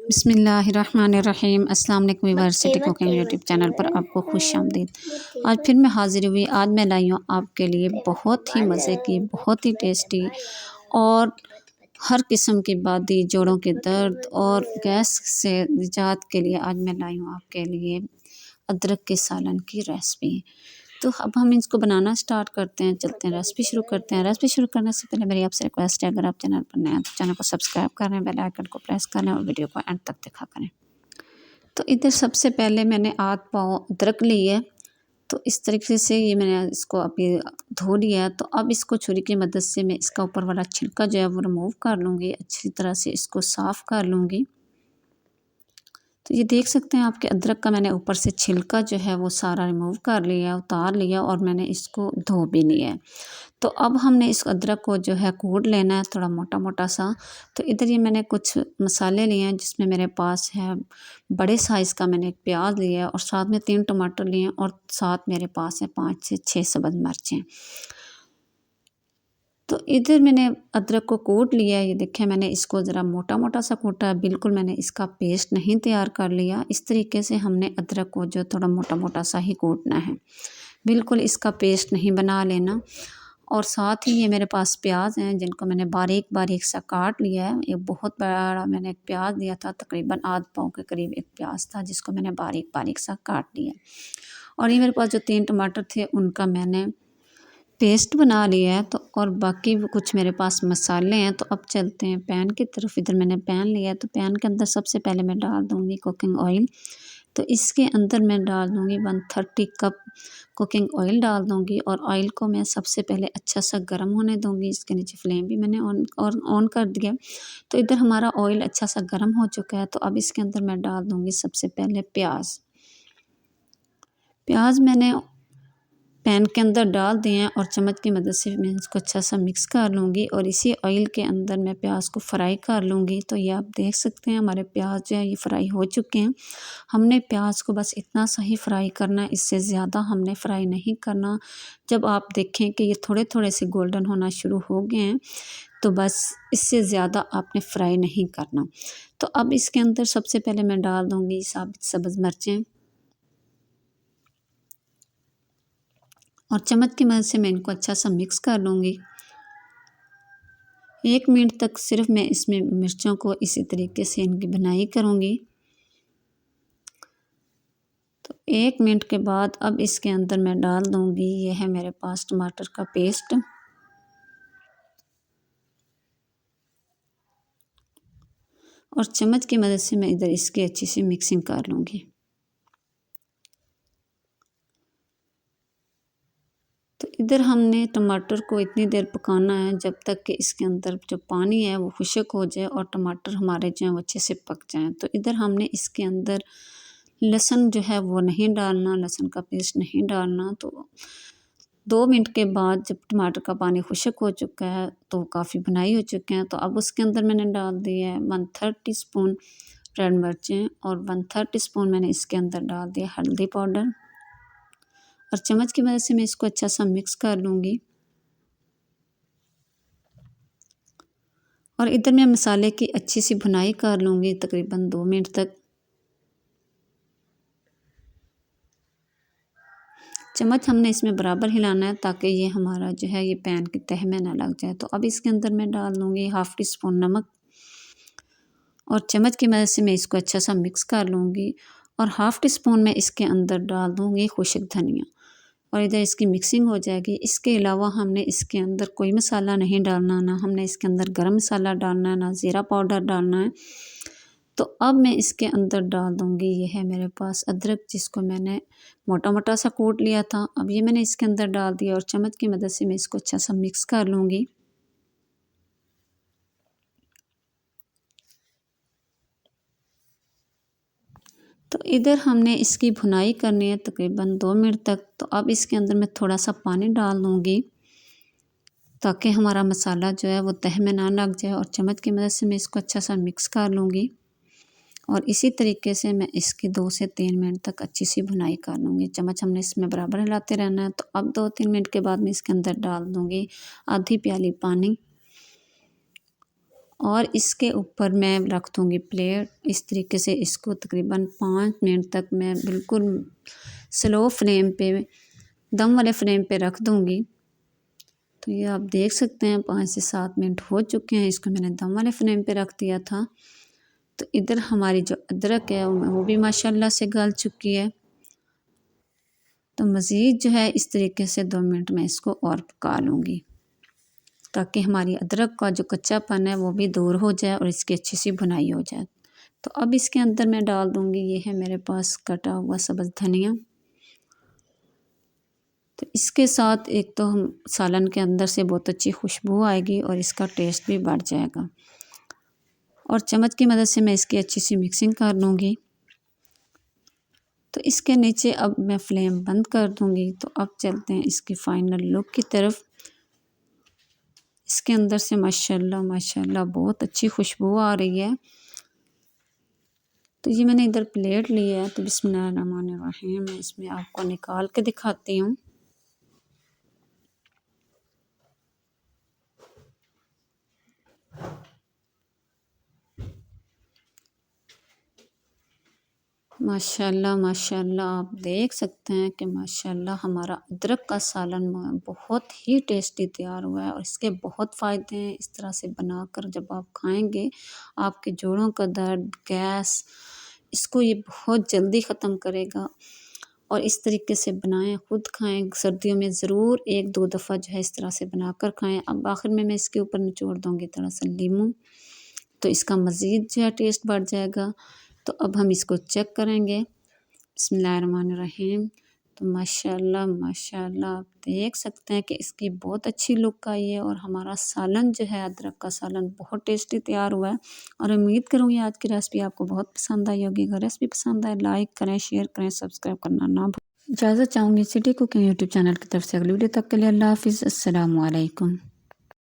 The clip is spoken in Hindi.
बिस्मिल्लाहिर्रहमानिर्रहीम। अस्सलाम वालेकुम viewers, city cooking YouTube channel पर आपको खुश आमदीद। आज फिर मैं हाज़िर हुई। आज मैं लाई हूँ आपके लिए बहुत ही मज़े की, बहुत ही टेस्टी और हर किस्म की बादी, जोड़ों के दर्द और गैस से निजात के लिए आज मैं लाई हूँ आपके लिए अदरक के सालन की रेसिपी। तो अब हम इसको बनाना स्टार्ट करते हैं, चलते हैं रेसिपी शुरू करते हैं। रेसिपी शुरू करने से पहले मेरी आपसे रिक्वेस्ट है, अगर आप चैनल पर नए हैं तो चैनल को सब्सक्राइब करें, बेल आइकन को प्रेस करें और वीडियो को एंड तक देखा करें। तो इधर सबसे पहले मैंने आध पाव अदरक ली है। तो इस तरीके से ये मैंने इसको अभी धो लिया है। तो अब इसको छुरी की मदद से मैं इसका ऊपर वाला छिलका जो है वो रिमूव कर लूँगी, अच्छी तरह से इसको साफ़ कर लूँगी। तो ये देख सकते हैं आपके अदरक का मैंने ऊपर से छिलका जो है वो सारा रिमूव कर लिया, उतार लिया और मैंने इसको धो भी लिया है। तो अब हमने इस अदरक को जो है कूट लेना है थोड़ा मोटा मोटा सा। तो इधर ये मैंने कुछ मसाले लिए हैं, जिसमें मेरे पास है बड़े साइज़ का मैंने एक प्याज लिया है और साथ में 3 टमाटर लिए हैं और साथ मेरे पास है 5 से 6 सब्ज़ मिर्चें। तो इधर मैंने अदरक को कूट लिया है। ये देखिए मैंने इसको ज़रा मोटा मोटा सा कूटा है, बिल्कुल मैंने इसका पेस्ट नहीं तैयार कर लिया। इस तरीके से हमने अदरक को जो थोड़ा मोटा मोटा सा ही कूटना है, बिल्कुल इसका पेस्ट नहीं बना लेना। और साथ ही ये मेरे पास प्याज हैं, जिनको मैंने बारीक बारीक सा काट लिया है। एक बहुत बड़ा मैंने एक प्याज लिया था, तकरीबन आध पाव के करीब एक प्याज था, जिसको मैंने बारीक बारीक सा काट लिया। और ये मेरे पास जो 3 टमाटर थे उनका मैंने पेस्ट बना लिया है। तो और बाकी कुछ मेरे पास मसाले हैं। तो अब चलते हैं पैन की तरफ। इधर मैंने पैन लिया है, तो पैन के अंदर सबसे पहले मैं डाल दूँगी कुकिंग ऑयल। तो इसके अंदर मैं डाल दूँगी 130 कप कुकिंग ऑयल डाल दूँगी और ऑयल को मैं सबसे पहले अच्छा सा गर्म होने दूँगी। इसके नीचे फ्लेम भी मैंने ऑन कर दिया। तो इधर हमारा ऑयल अच्छा सा गर्म हो चुका है। तो अब इसके अंदर मैं डाल दूँगी सबसे पहले प्याज। प्याज मैंने पैन के अंदर डाल दिए हैं और चम्मच की मदद से मैं इसको अच्छा सा मिक्स कर लूँगी और इसी ऑयल के अंदर मैं प्याज को फ्राई कर लूँगी। तो ये आप देख सकते हैं हमारे प्याज जो है ये फ्राई हो चुके हैं। हमने प्याज को बस इतना सा ही फ्राई करना है, इससे ज़्यादा हमने फ्राई नहीं करना। जब आप देखें कि ये थोड़े थोड़े से गोल्डन होना शुरू हो गए हैं, तो बस इससे ज़्यादा आपने फ्राई नहीं करना। तो अब इसके अंदर सबसे पहले मैं डाल दूँगी साबुत सब्ज़ मिर्चें और चम्मच की मदद से मैं इनको अच्छा सा मिक्स कर लूँगी। 1 मिनट तक सिर्फ मैं इसमें मिर्चों को इसी तरीके से इनकी भुनाई करूँगी। तो 1 मिनट के बाद अब इसके अंदर मैं डाल दूँगी, ये है मेरे पास टमाटर का पेस्ट। और चम्मच की मदद से मैं इधर इसकी अच्छी सी मिक्सिंग कर लूँगी। तो इधर हमने टमाटर को इतनी देर पकाना है जब तक कि इसके अंदर जो पानी है वो खुश्क हो जाए और टमाटर हमारे जो हैं वो अच्छे से पक जाएं। तो इधर हमने इसके अंदर लहसुन जो है वो नहीं डालना, लहसुन का पेस्ट नहीं डालना। तो 2 मिनट के बाद जब टमाटर का पानी खुश्क हो चुका है, तो काफ़ी भुनाई हो चुके हैं, तो अब उसके अंदर मैंने डाल दिया है 1/3 टीस्पून रेड मिर्चें और 1/3 टीस्पून मैंने इसके अंदर डाल दिया हल्दी पाउडर। और चम्मच की मदद से मैं इसको अच्छा सा मिक्स कर लूँगी। और इधर मैं मसाले की अच्छी सी भुनाई कर लूँगी तकरीबन 2 मिनट तक। चम्मच हमने इसमें बराबर हिलाना है ताकि ये हमारा जो है ये पैन की तह में ना लग जाए। तो अब इसके अंदर मैं डाल दूँगी 1/2 टीस्पून नमक और चम्मच की मदद से मैं इसको अच्छा सा मिक्स कर लूँगी। और 1/2 टीस्पून मैं इसके अंदर डाल दूँगी खुश्क धनिया और इधर इसकी मिक्सिंग हो जाएगी। इसके अलावा हमने इसके अंदर कोई मसाला नहीं डालना, ना हमने इसके अंदर गरम मसाला डालना है, ना ज़ीरा पाउडर डालना है। तो अब मैं इसके अंदर डाल दूँगी, ये है मेरे पास अदरक जिसको मैंने मोटा मोटा सा कूट लिया था। अब ये मैंने इसके अंदर डाल दिया और चम्मच की मदद से मैं इसको अच्छा सा मिक्स कर लूँगी। तो इधर हमने इसकी भुनाई करनी है तकरीबन 2 मिनट तक। तो अब इसके अंदर मैं थोड़ा सा पानी डाल दूँगी ताकि हमारा मसाला जो है वो तह में ना लग जाए और चम्मच की मदद से मैं इसको अच्छा सा मिक्स कर लूँगी। और इसी तरीके से मैं इसकी 2 से 3 मिनट तक अच्छी सी भुनाई कर लूँगी। चम्मच हमने इसमें बराबर हिलाते रहना है। तो अब 2-3 मिनट के बाद मैं इसके अंदर डाल दूँगी आधी प्याली पानी और इसके ऊपर मैं रख दूँगी प्लेट। इस तरीके से इसको तकरीबन 5 मिनट तक मैं बिल्कुल स्लो फ्लेम पे, दम वाले फ्लेम पे रख दूँगी। तो ये आप देख सकते हैं 5 से 7 मिनट हो चुके हैं। इसको मैंने दम वाले फ्लेम पे रख दिया था। तो इधर हमारी जो अदरक है वो भी माशाल्लाह से गल चुकी है। तो मज़ीद जो है इस तरीके से 2 मिनट में इसको और पका लूँगी, ताकि हमारी अदरक का जो कच्चापन है वो भी दूर हो जाए और इसकी अच्छी सी भुनाई हो जाए। तो अब इसके अंदर मैं डाल दूँगी, ये है मेरे पास कटा हुआ सब्ज़ धनिया। तो इसके साथ एक तो हम सालन के अंदर से बहुत अच्छी खुशबू आएगी और इसका टेस्ट भी बढ़ जाएगा। और चम्मच की मदद से मैं इसकी अच्छी सी मिक्सिंग कर लूँगी। तो इसके नीचे अब मैं फ्लेम बंद कर दूँगी। तो अब चलते हैं इसकी फ़ाइनल लुक की तरफ। इसके अंदर से माशाल्लाह माशाल्लाह बहुत अच्छी खुशबू आ रही है। तो ये मैंने इधर प्लेट ली है। तो बिस्मिल्लाहिर्रहमानिर्रहीम मैं इसमें आपको निकाल के दिखाती हूँ। माशाल्लाह माशाल्लाह आप देख सकते हैं कि माशाल्लाह हमारा अदरक का सालन बहुत ही टेस्टी तैयार हुआ है और इसके बहुत फ़ायदे हैं। इस तरह से बनाकर जब आप खाएंगे, आपके जोड़ों का दर्द, गैस, इसको ये बहुत जल्दी ख़त्म करेगा। और इस तरीके से बनाएं, ख़ुद खाएं। सर्दियों में ज़रूर 1-2 दफ़ा जो है इस तरह से बनाकर खाएं। अब आखिर में मैं इसके ऊपर निचोड़ दूँगी थोड़ा सा नींबू, तो इसका मज़ीद जो है टेस्ट बढ़ जाएगा। तो अब हम इसको चेक करेंगे। बिस्मिल्लाहिर्रहमानिर्रहीम। तो माशाल्लाह माशाल्लाह आप देख सकते हैं कि इसकी बहुत अच्छी लुक आई है और हमारा सालन जो है अदरक का सालन बहुत टेस्टी तैयार हुआ है। और उम्मीद करूँगी आज की रेसिपी आपको बहुत पसंद आई होगी। अगर रेसिपी पसंद आए लाइक करें, शेयर करें, सब्सक्राइब करना ना भूलें। इजाज़त चाहूँगी सिटी कुकिंग यूट्यूब चैनल की तरफ से। अगली वीडियो तक के लिए अल्लाह हाफ़िज़। अस्सलामु अलैकुम।